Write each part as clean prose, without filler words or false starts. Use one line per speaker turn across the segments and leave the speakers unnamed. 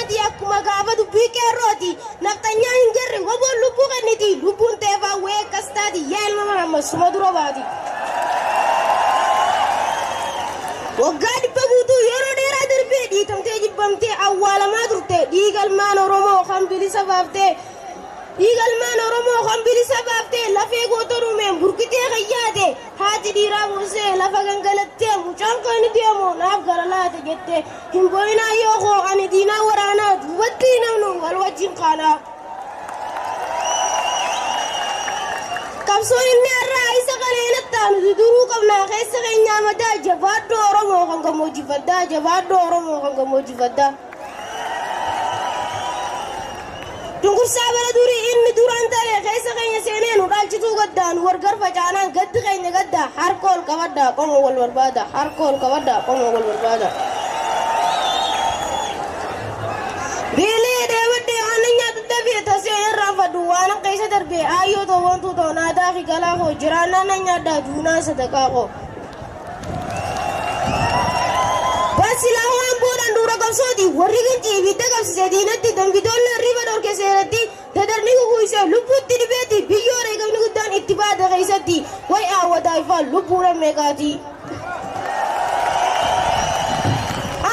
naftanyaati akkuma gaafa dubbii qeerrooti naftanyaa hin jirre waboon lubbuu kenniti lubbuun teefaa wee akkas taati yaa ilma Muhammad suma dura baati. Waggaa dhibba guutuu yeroo dheeraa darbee dhiitamtee jibbamtee awwaalamaa turte dhiigalmaan Oromoo kan bilisa baaftee dhiigalmaan Oromoo kan bilisa baaftee lafee goota dhumeen burkitee kayyaate haati dhiiraa buusee lafa gangalattee mucaan kan inni deemu naaf gara laate jettee hin boo'inaa yoo koo ani diinaa waraanaa duubatti namnu wal wajjin qaanaa. Qabsoon inni irraa isa qaleenattaan duruu qabnaa keessa keenyaa madaa jabaadhoo Oromoo kan gammoojjifaddaa jabaadhoo Oromoo kan gammoojjifaddaa. Dungursaa bara durii inni duraan taree keessa keenya seenee nu dhaalchituu gaddaan wargar facaanaan gaddi keenya gaddaa harka ol qabaddaa qomoo wal barbaada harka ol qabaddaa qomoo wal barbaada. Biilee deemadhee aannan nyaatu dafee tasee irraan fadhu waan keessa darbee aayyoo ta'u wantu ta'u naadaa fi galaa koo jiraannaan nan nyaaddaa duunaa sadaqaa koo. Silaa waan boodaan dura qabsooti warri gincii ibidda qabsise diinatti dambidoonni riba dhorke seeratti dadarni kukuise lubbuutti dhibeeti biyyoo reegamni guddaan itti baada keessatti way aawwataa ifaan lubbuudha meeqaati.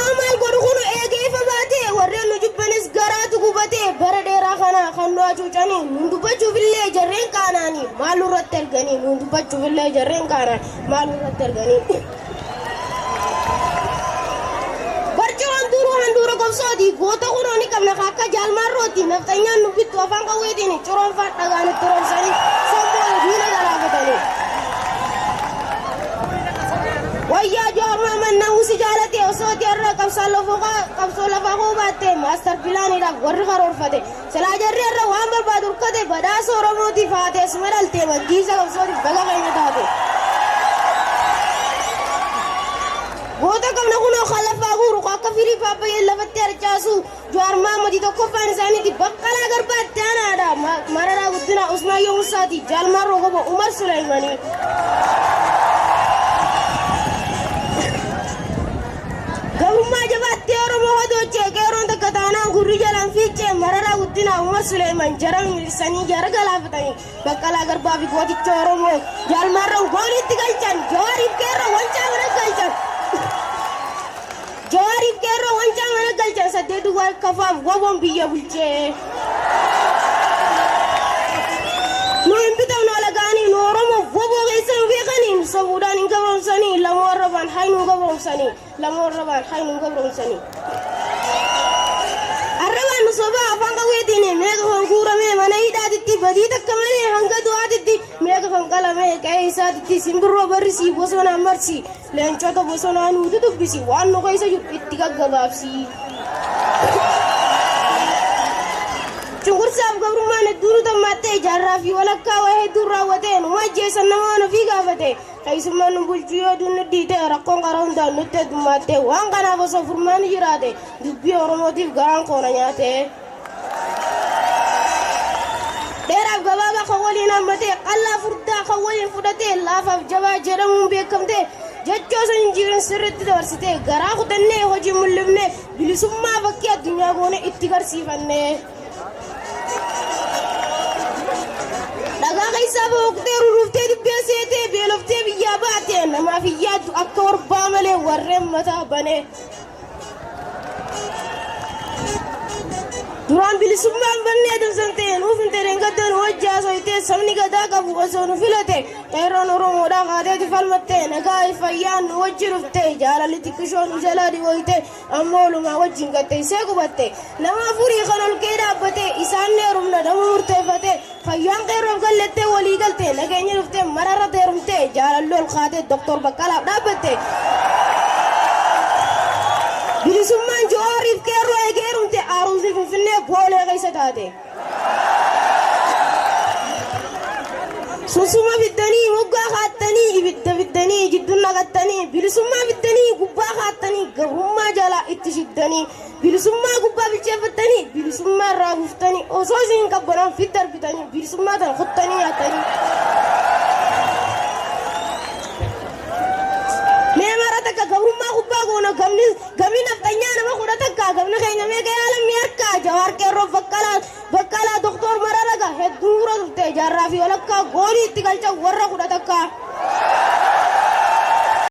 Amal godhu kunu eegee ifa baatee warreen nu jibbanis garaatu gubatee bara dheeraa kana kan nu hacuucanii nun dubbachuufillee jarreen qaanaanii maal irratti arganii nun dubbachuufillee jarreen qaanaan maal irratti arganii. Handura qabsooti goota kunooni qabna akka jaalmarrooti naftanyaan nu bittu afaan qawweetiin coroonfaan dhagaan itti roobsanii sammuu diina galaafatanii. Wayyaa joormaa mannaa usi jaalate osooti irra qabsoo lafaa koo baatte maastar pilaaniidhaaf warri karoorfate silaa jarri irra waan barbaadu urkate badhaasa Oromootiif haatee suma dhaltee mangiisa qabsootiif baga keenya taate. Goota qabna kunoo khallafaa guuru akka firii paappayyee lafatti harcaasu jaarmaa matii tokkoffaan isaaniiti baqqalaa garbaatti aanaadha mararaa guddinaa Usmaayyoo Musaati jaalmarroo gobo Umar Sulaymanii. Gabrummaa jabaattee Oromoo hodoochee qeeroon takka taanaan gurri jalaan fiichee mararaa guddinaa Umar Sulayman jaran milisanii jara galaafatanii baqqalaa garbaa fi gooticha Oromoo jaalmarroon gooliitti galchan jawaariif qeerroo wancaa mana galchan. Jawaariif qeerroo wancaa mana galchan saddeetu waan kafaaf goboon biyya bulchee. Nu hin bitamnu alagaanii nu Oromoo goboo keessa nu beekanii nu sabuudhaan hin gabroomsanii lama warrabaan hay nu gabroomsanii lama warrabaan hay nu gabroomsanii. Arrabaan nu sobaa afaan qawweetiin meeqa kan guuramee mana hidhaatitti badii takka malee hanga du'aatitti meeqa kan qalamee qe'ee isaatitti simbirroo barrisii bosonaan marsi leencota bosonaa nuutu dubbisi waan nu keessa jiru itti gaggabaabsi. Cunqursaaf gabrummaan hedduu nu tammaattee jaarraa fi walakkaa waa hedduun raawwatee nu ajjeessan nama waan ofii gaafate keessummaan nu bulchuu yoo dunnu dhiite rakkoon karaa hundaan nutti heddummaatee waan kanaaf osoo furmaan jiraate dubbii Oromootiif garaan koona nyaate. Dheeraaf gabaabaa kan waliin hammatee qallaa furdaa kan waliin fudhatee laafaaf jabaa jedhamuun beekamtee jechoo san injiirin sirriitti dabarsitee garaa kutannee hojii mul'ifnee bilisummaa bakkee addunyaa goone itti garsiifannee. Dhagaa keessaa booktee ruruftee dibbee seetee beeloftee biyyaa baatee namaaf yaaddu akka warbaa malee warreen mataa banee. Duraan bilisummaan bannee dabsamtee nuuf hin ta'een gaddaan wajjaa soitee sabni gadaa qabu osoo nu filate qeerroon Oromoodhaa kaateeti falmattee nagaa fayyaan nu wajji dhuftee jaalalli xiqqishoo nu jalaa dhibooyte ammoo olumaa wajjin gatteessee qubatte nama afurii kan ol kee dhaabbatee isaan neerumna nama murteeffate fayyaan qeerroof gallettee walii galtee nageenya dhuftee mararra teerumtee jaalalli ol kaatee Dr. Baqqalaaf dhaabbatte. Bilisummaan Jawaariif qeerroo eegeerumte aaruusi Finfinnee boolee keessa taate. Sunsuma fiddanii moggaa kaattanii ibidda fiddanii jidduun naqattanii bilisummaa fiddanii gubbaa kaattanii gabrummaa jalaa itti shiddanii bilisummaa gubbaa bilcheeffattanii bilisummaa irraa buuftanii osoo isin qabbanaan fidda arbitanii bilisummaa tan kuttanii nyaatanii. Meemara takka gabrummaa gubbaa goona gamni naftanyaa nama kudha takka gamni keenya meeqa yaalan mi'aar jaarraa fi walakkaa goolii itti galcha warra 10 takka.